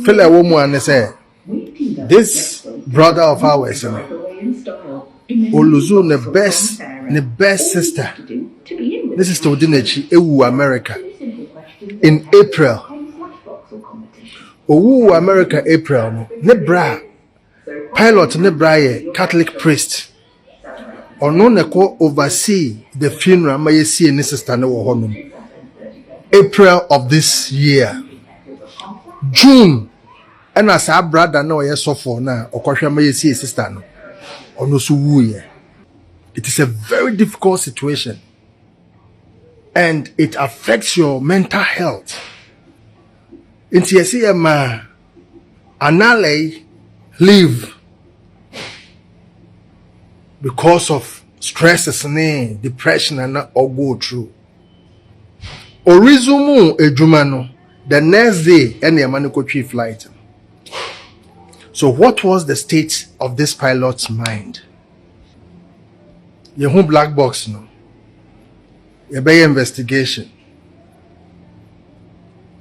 Feel a woman and say, this brother of ours, Oluzu, the best sister. This is Todinechi, Ewu America. In April. Owu America, April. Nebra. Pilot Nebra, Catholic priest. Or no neko oversee the funeral, may see any sister no honum. April of this year. June. And as our brother no yes so for now, or question may see a sister no. Or no so woo. It is a very difficult situation. And it affects your mental health. In TSC, Anala leave because of stresses and depression and or go through. Or resume a Jumano the next day any Maniko tree flight. So what was the state of this pilot's mind? Your home black box no. Your bay investigation.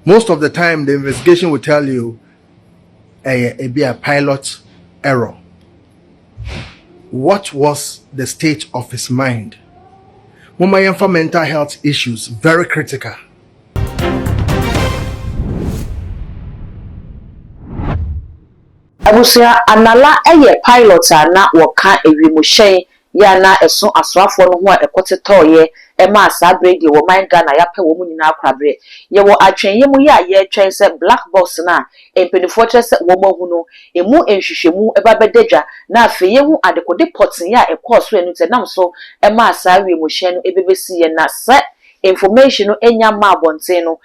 Most of the time the investigation will tell you be a pilot error. What was the state of his mind? Mama for mental health issues, very critical. Abusia Anala pilot na waka ewimushen ya na eso asrafo no ho a ekotetoye ema asabre de wo man Ghana ya pe wo mu nyina akrabre ye wo atwen ye mu ya ye twen se black box na empenifo tre se wo mahu no emu enhwehwemu eba bedagwa na afe ye hu adekode potin ya ekoso enu te nam so ema asawe emushen no ebebesi ye na se information no enya ma abonten no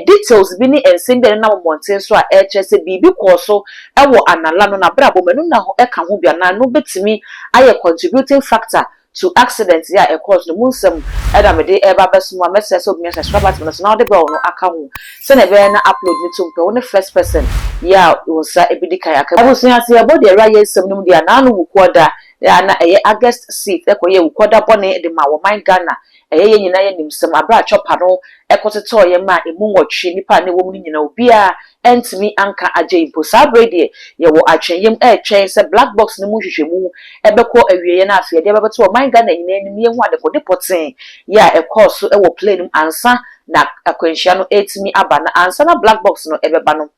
details bi ni ensem bi na abonten so a se bibi koso ewo Anala no na brabo menu na ho eka ho bia na no betimi aye contributing factor to accidents ya cause no munsem edamede eba besuma message so bi subscribe no so na de bell no aka ho se na be na upload ni tumpe woni first person ya wonsa ebidika ya ka abusun ase abodi era ye sem no dia na no wukoda ya na August 6 ekoye wukoda bone de ma wo man Ghana ye nyina ye nimsem abra chopa no ekoteto ye ma emu nwotwe nipa ne wo mu nyina obia entimi anka aje impo sabrede ye wo atwenyem twen se black box ne mu hwehwemu ebekọ awieye na afi de bebeto o man Ghana nyina ni ye hu adekode poten ya ekoso e wo plane ansa na akwanhia no etimi aba na ansa na black box no ebeba no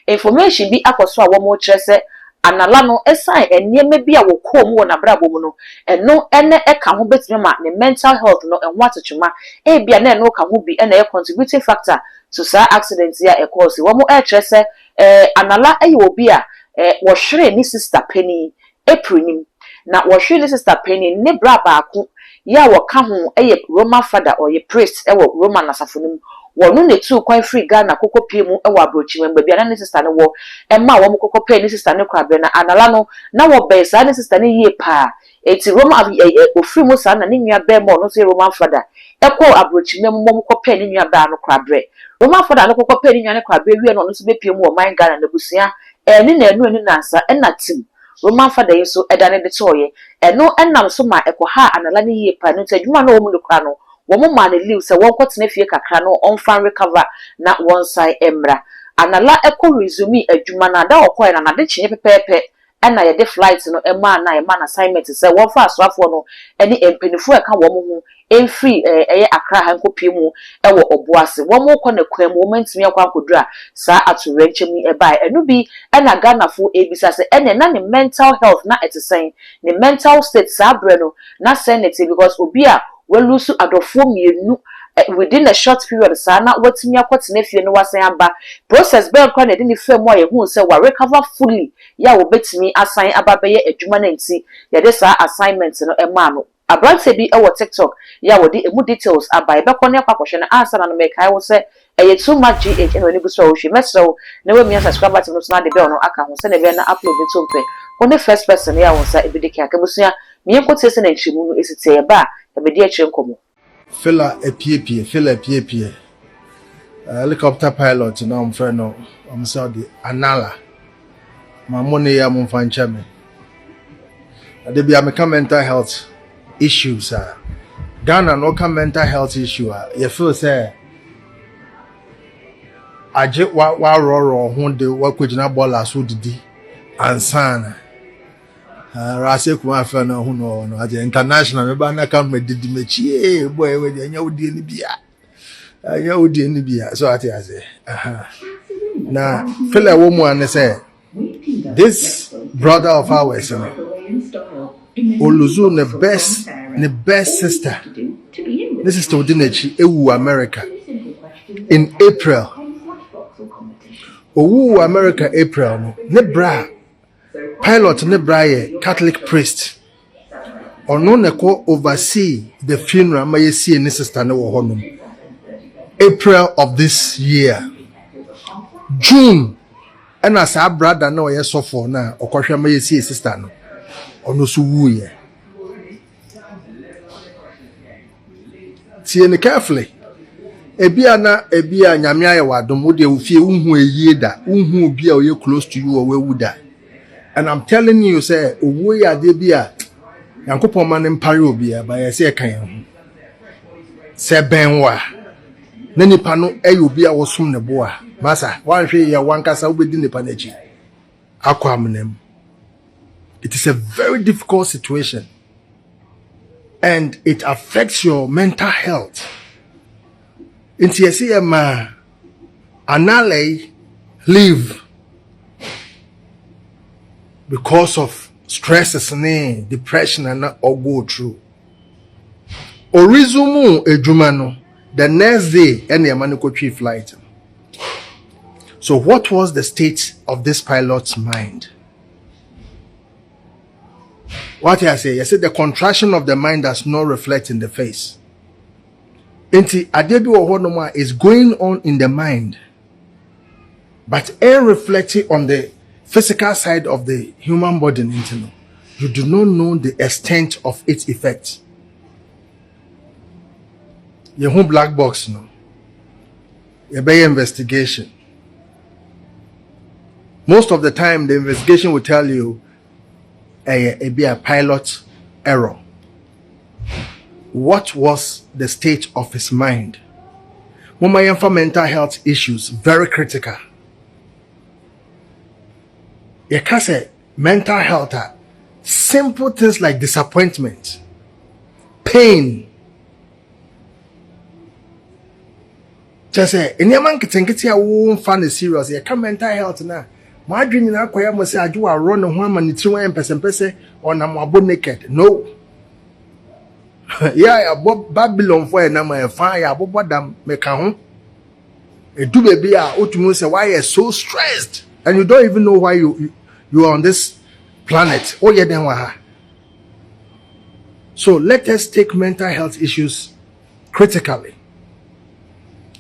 information bi akoso a wo mo kyerese Anala no esan ennieme bi a wo kom wo na brabo mu no eno ene eka ho betime ma ne mental health no enho atotwema bia na eno ka ho bi ene e contributing factor to sa accident ya e cause wo mo kyerese Anala obi a wo hwere ni sister Penny April nim na wo hwere ni sister Penny ne bra baako ya wo ka ho Roman father or ye priest wo Roman asafo nim wonu ne tu kwan free Ghana kokopie mu ewa abrochi memba bia na ne sister ne wo emma wo kokopie ne sister ne kwabe na Anala no na wo be sa ne sister ne yie pa eti Roma ofri mu sa na ne nua be mo no so Roman father ekọ abrochi memmo mo kokopie ne nua ba no kwabe Roman father no kokopie ne nua ne kwabe wie no so bepie mu wo man Ghana na busia eni na enu eni nansa ena tim Roman father yeso edane de toye eno enam so ma ekoha Anala ne yie pa no tadwuma na wo mu no kwa no womo man leave se won kwotene fie kakra no on fan recover na one side emra Anala resume adwuma na da okoy na de chenye pepepe na ye de flight no ema na assignment se won fa aswafo no eni empenifo eka wo mo hu free eye akra ha nkopie mu ewo oboase wo mo kɔ na kwan mu wo mantimi akwa nkodura sa atorenchemi eba enu bi na Ghana fo ebisa se ene na ne mental health na etesen ne mental state sa bre no na sanity because obi a we lose adofo mienu within a short period sana watimi akotene fie no wasan aba process be nkwa na de ni fam a ye hu se wa recover fully ya wo betimi assign aba be ye adwuma na nti ye de sa assignment no ema no abrante bi e wo TikTok ya wo de emu details aba e be kɔ ne akwakwhwe na answer na no make I wo se eye too much gh no ni buso wo hwe mesro na we mi subscribe button no so na de be no aka ho se na be na upload it to mpe one first person ya wo sa ebidike akabusua mi enkote se na nchimu no esite e ba ebedi akire nkomo Fella a helicopter pilot na friend no Saudi Anala my money ya mo fancha me ade bia me mental health issues Ghana no mental health issue you feel say aje wa roro ho de wa kwegyina bola so didi ansana rase kuma afa na ho no aje international me ba na ka me didi mechi boy we de nya wodi ni bia anya wodi ni bia so ati ase na fele wo mu an say this brother of ours Oluzu the best sister. This is Todinechi Ewu America in April. Owu America April no. Nebra pilot nebra ye Catholic priest. Ono neko oversee the funeral ma yesi ni sister ne wo honum. April of this year. June and as our brother no ye sofo na okohwe ma yesi sister no. Ono so wuye. Tie carefully. Ebia nyame aye wadom wo de ofie unhu eyie da. Unhu obi a oye close to you or we da. And I'm telling you say owo ya de bia Yankopon ma ne mpare obi a ba ye say kan ho. Se benwa. Na nipa no eye obi a wosum ne bo a. Masa, wan hwe ye wankasa wo bedi nipa na chi. Akwa amnem. It is a very difficult situation and it affects your mental health. Inti yesi ma Anala leave because of stresses and depression and or go through. Orizumu ejumano the next day any amaniko tree flight. So what was the state of this pilot's mind? What I say the contraction of the mind does not reflect in the face. Inti adebi ohonoma is going on in the mind, but air reflecting on the physical side of the human body. You do not know the extent of its effect. You have black box no. You be investigation. Most of the time, the investigation will tell you. Be a pilot error. What was the state of his mind? Woman for mental health issues, very critical. You can say mental health are simple things like disappointment, pain. Just say, in your man can get your own fun is serious. You can mental health now. My dream in Aqua must say, I do a run on 1 minute, 2 person, or I'm a naked. No. Yeah, Babylon for a number of fire, but them make a home. A do baby, say, why you're so stressed, and you don't even know why you are on this planet. Oh, yeah, then so let us take mental health issues critically,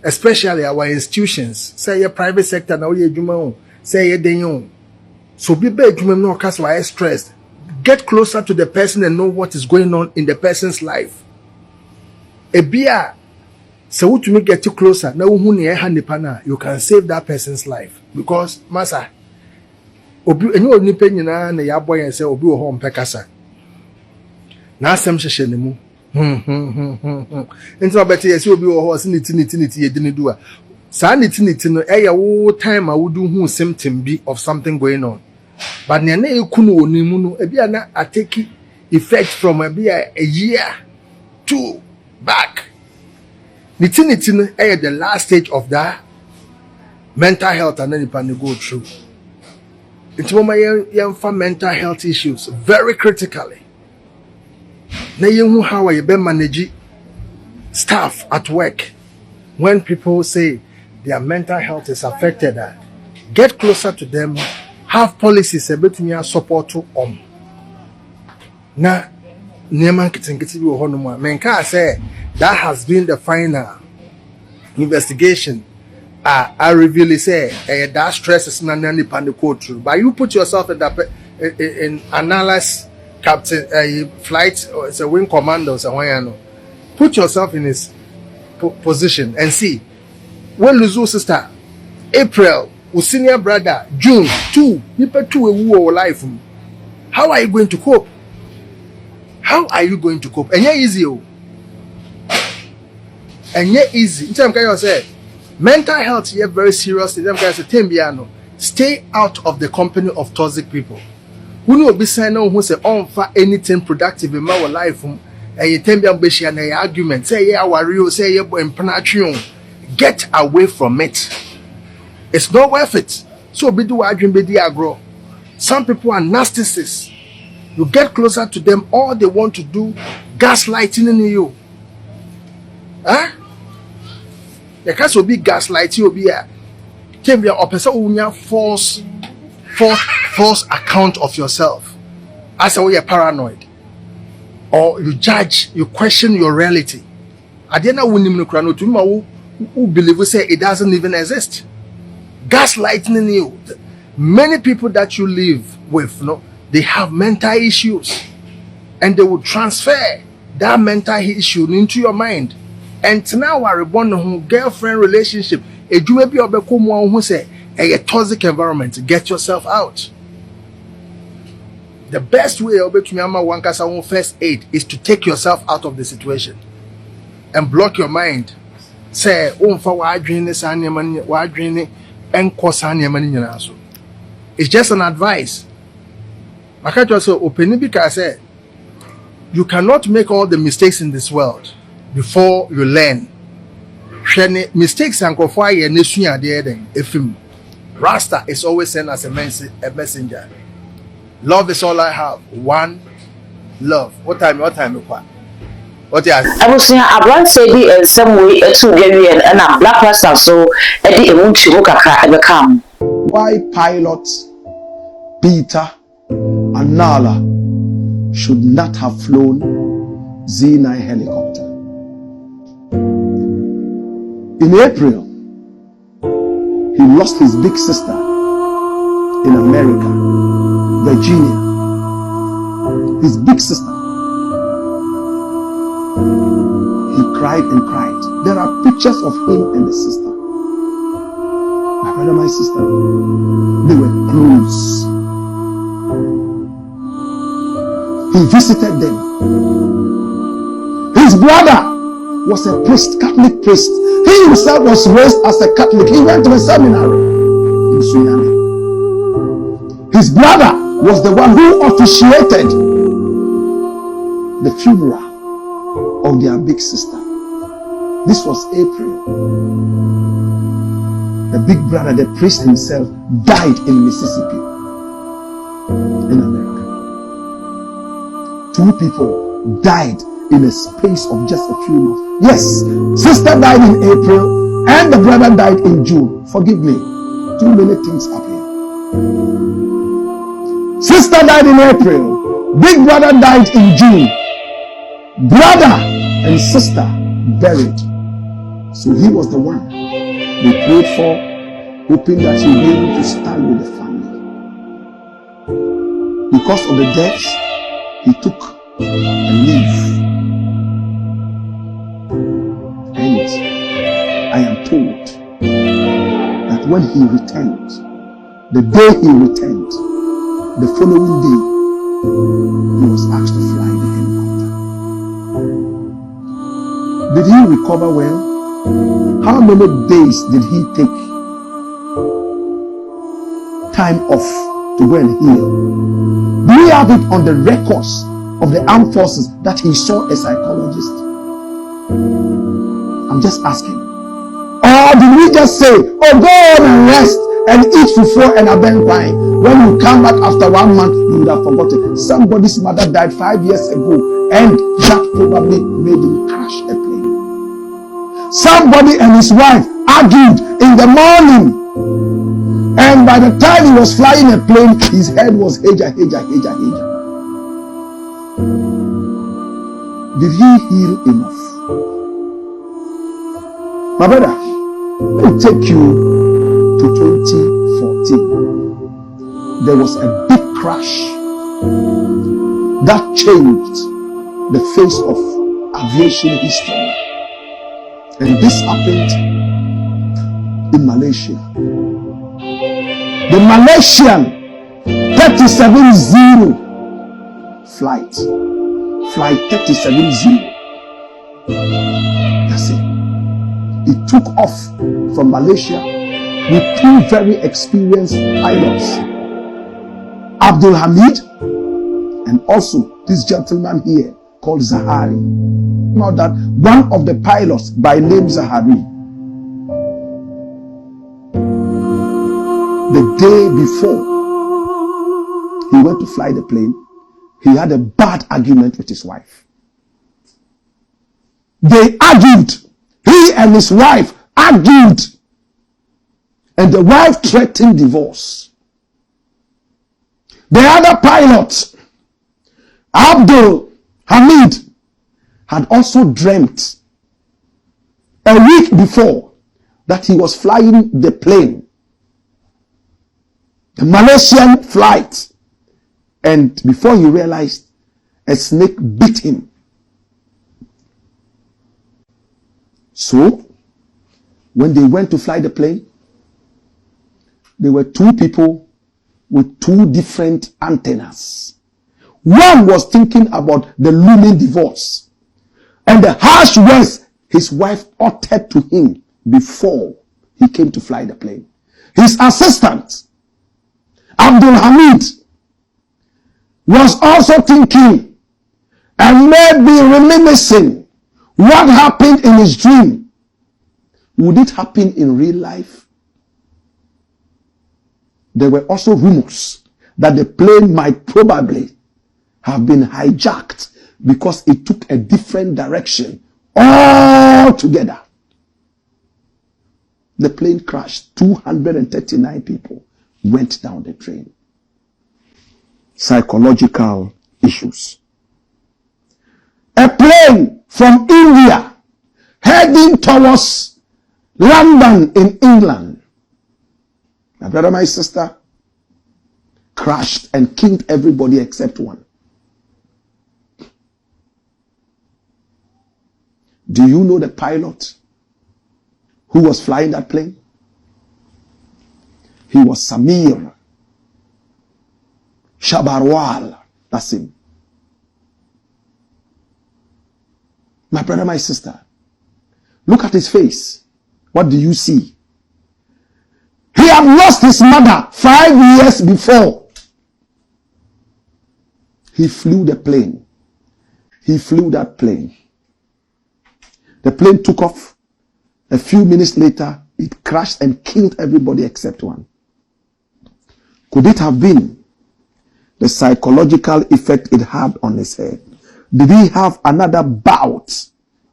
especially our institutions. Say your private sector now, you say ye den so be bedroom no cause why stressed. Get closer to the person and know what is going on in the person's life. Ebia so what to make get you closer now who ne hand na you can save that person's life because massa obi enyo nipa nyina na ya boy say obi wo ho mpekasa na asem hyehye ne mu enti obeti yes obi wo ho se niti ye dini do a sa niti no wo time a wodu hu symptom bi of something going on but na ekunu onimu no ebia na atake effect from ebia a year 2 back niti no the last stage of that mental health and then you can go through it's when my for mental health issues very critically na yen how you be manage staff at work when people say their mental health is affected. Get closer to them, have policies about me support to na neman kitingiti bi ho no ma menka say that has been the final investigation. I reveal say that stress is not any panic through, but you put yourself in that in Anala's captain flight or it's a wing commander so put yourself in his position and see when Luzu sister April senior brother June 2 people 2 ewu life. How are you going to cope? How are you going to cope? And yeah easy and yeah easy in time can you say Mental health, yeah, very serious. Them guys say, Tembiano, stay out of the company of toxic people. Who know be saying no who say on for anything productive in my life. And you Tembian Beshi and a argument. Say yeah, wario, say yeah, boy, get away from it. It's not worth it. So be do arguing, be agro. Some people are narcissists. You get closer to them, all they want to do, gaslighting in you. Huh? The case will be gaslighting, will be a person who false account of yourself. As a way you're paranoid. Or you judge, you question your reality. At the end of who believe we say it doesn't even exist. Gaslighting in you. Many people that you live with, they have mental issues. And they will transfer that mental issue into your mind. And now I reborn home girlfriend relationship. You may be who say a toxic environment. Get yourself out. The best way to first aid is to take yourself out of the situation and block your mind. Say, it's just an advice. I can't also open it because I say you cannot make all the mistakes in this world before you learn. Mistakes and Rasta is always sent as a messenger. Love is all I have. One love. What time? What you I was saying I want to say in some way to get and a black Rasta so Eddie come. Why pilots Peter Anala should not have flown Z9 helicopter. In April, he lost his big sister in America, Virginia. His big sister. He cried and cried. There are pictures of him and the sister. My brother, my sister, they were close. He visited them. His brother was a priest, Catholic priest. He himself was raised as a Catholic. He went to a seminary in Suriname. His brother was the one who officiated the funeral of their big sister. This was April. The big brother, the priest himself, died in Mississippi, in America. 2 people died in a space of just a few months. Yes, sister died in April and the brother died in June. Forgive me, too many things happen. Sister died in April, big brother died in June. Brother and sister buried. So he was the one they prayed for, hoping that he would be able to stand with the family. Because of the deaths, he took a leave. And I am told that when he returned, the day he returned, the following day, he was asked to fly the helicopter. Did he recover well? How many days did he take time off to go and heal? Do we have it on the records of the armed forces that he saw a psychologist? I'm just asking. Or did we just say, oh, go on and rest and eat fufu and abenkwai? When you come back after 1 month, you would have forgotten. Somebody's mother died 5 years ago, and that probably made him crash a plane. Somebody and his wife argued in the morning, and by the time he was flying a plane, his head was haja. Did he heal enough? My brother, let me take you to 2014. There was a big crash that changed the face of aviation history. And this happened in Malaysia. The Malaysian 370 flight 370. That's it. It took off from Malaysia with two very experienced pilots, Abdul Hamid and also this gentleman here called Zahari. Now that one of the pilots by name Zahari, the day before he went to fly the plane, he had a bad argument with his wife. They argued. He and his wife argued. And the wife threatened divorce. The other pilot, Abdul Hamid, had also dreamt a week before that he was flying the plane, the Malaysian flight, and before he realized, a snake bit him. So, when they went to fly the plane, there were two people with two different antennas. One was thinking about the looming divorce and the harsh words his wife uttered to him before he came to fly the plane. His assistant, Abdul Hamid, was also thinking and maybe reminiscing what happened in his dream. Would it happen in real life? There were also rumors that the plane might probably have been hijacked because it took a different direction altogether. The plane crashed. 239 people went down the drain. Psychological issues. A plane from India heading towards London in England, my brother, my sister, crashed and killed everybody except one. Do you know the pilot who was flying that plane? He was Samir Shabarwal. That's him. My brother, my sister, look at his face. What do you see? He had lost his mother 5 years before. He flew the plane. He flew that plane. The plane took off. A few minutes later, it crashed and killed everybody except one. Could it have been the psychological effect it had on his head? Did he have another bout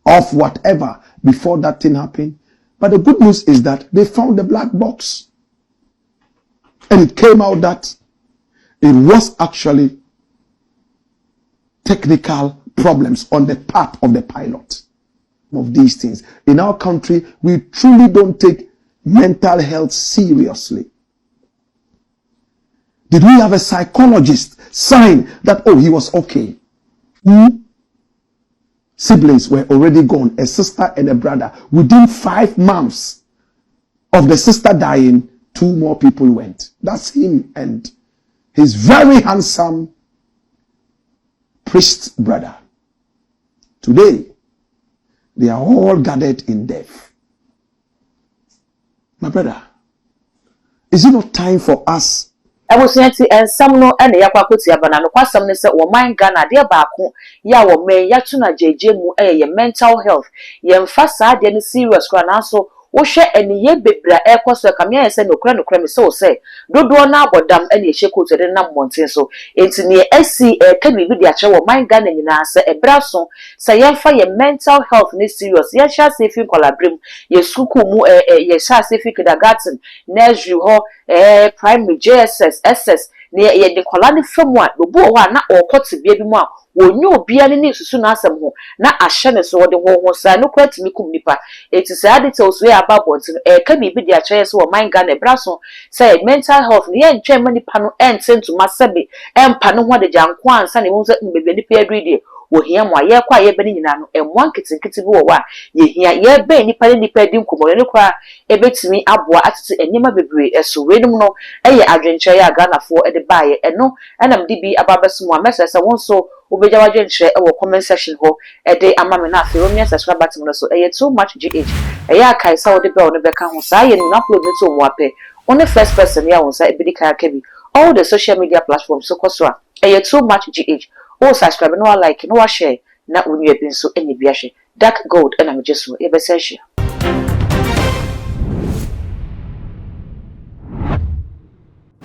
of whatever before that thing happened? But the good news is that they found the black box. And it came out that it was actually technical problems on the part of the pilot of these things. In our country, we truly don't take mental health seriously. Did we have a psychologist sign that, oh, he was okay? Siblings were already gone, a sister and a brother. Within 5 months of the sister dying, 2 more people went. That's him and his very handsome priest brother. Today, they are all gathered in death. My brother, is it not time for us? Ebusianti ensam no ene yakwakotia bana no kwasam ne se wo man Ghana de baako ya wo men yato na jeje mu ye mental health ye mfa saa de ne serious kwa na so wo hwe eniye bebra ekoso kamia ye se no kra me se wo se dodo na abodam ene ye hye koto de na monten so enti ne asi ka bibi de ache wo man Ghana nyina se ebra so se ye mfa ye mental health ne serious ye sha se fi kolabrim ye suku mu ye sha se fi kindergarten nursery ho primary JSS SS ne ye de kola ne famu a obu o na okote bia bi mu a wonyo obia ne ne susu na asem ho na ahye ne so wode ho sa no kwati mi kum nipa eti sa details we aba bontin ka bibi de akyerɛ so wo man Ghana bra so say mental health ne ye ntwe ma nipa no ententu masebe empa ne ho de janko ansa ne ho so mbebe nipa adui de wo hia mo aye kwa ye bani nyina no emwa nketenkete bi wo wa ye hia ye be nipa di nkomo ne kwa ebetimi aboa atete enema bebre eso wenum no eye adwenche ya Ghanafo de baaye eno enam di bi ababeso mo message won so obeja wadwenche e wo comment section ho de amame na afi wo mi subscribe button no so eye too much gh eye akai sa wo de be ono beka ho sa ye no upload no to mo ape only first person ya won sa ebidi kai kebi all the social media platforms so kwaswa eye too much gh o subscribe no like no share na onye bi so enye bi ahwe dark gold na me jeso e be se